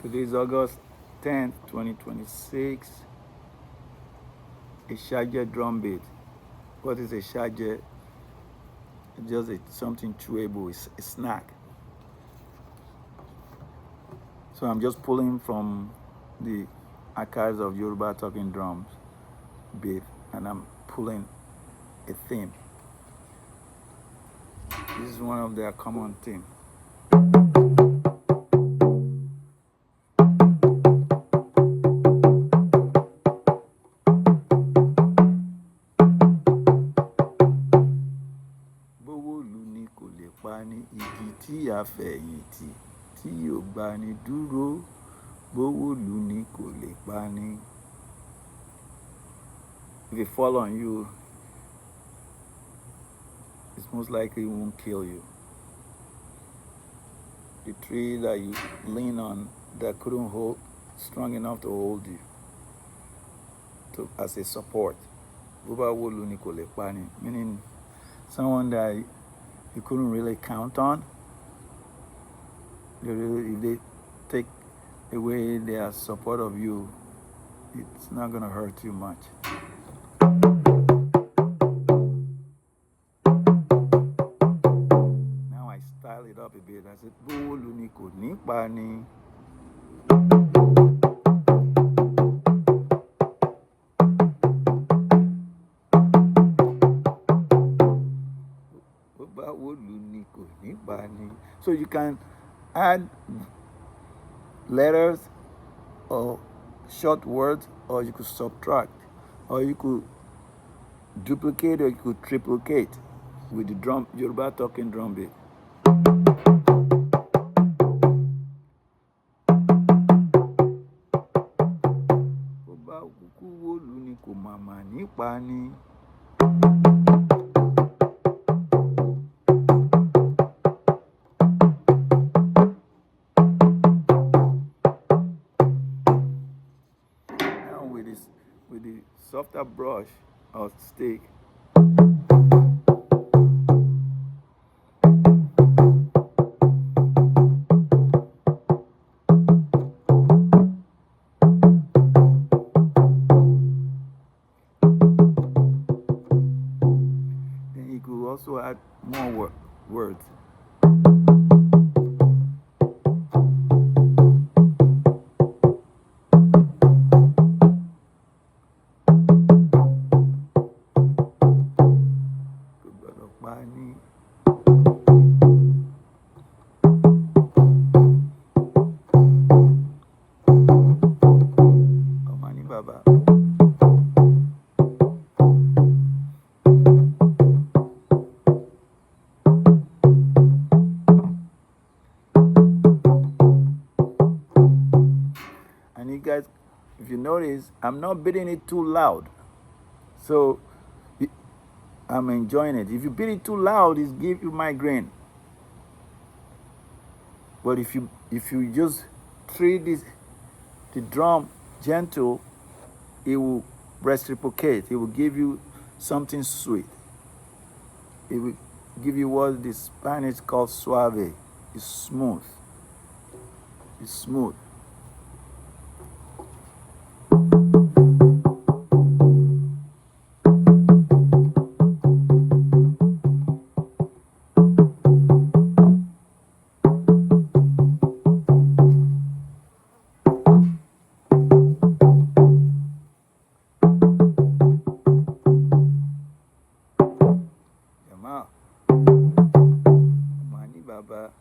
Today is August 10th, 2026. A Ṣajẹ drum beat. What is a Ṣajẹ? Just something chewable, it's a snack. So I'm just pulling from the archives of Yoruba talking drums beat, and I'm pulling a theme. This is one of their common themes. Igi tí a fẹ̀yìntì tí yóò gbani dúró, gbówólù ni kò lè pani. If it fall on you, it's most likely it won't kill you. The tree that you lean on that couldn't hold strong enough to hold you as a support. Gbówólù ni kò lè pani, meaning someone that you couldn't really count on. If they take away their support of you, it's not going to hurt you much. Now I style it up a bit. I said, gbówólù ni kò ní pani. So you can add letters or short words, or you could subtract, or you could duplicate, or you could triplicate with the Yoruba talking drum beat. With the softer brush or stick, then you could also add more words. And you guys, if you notice, I'm not beating it too loud, so I'm enjoying it. If you beat it too loud, it gives you migraine. But if you just treat the drum gentle, it will reciprocate. It will give you something sweet. It will give you what the Spanish call suave. It's smooth. It's smooth. Jammal, Baba.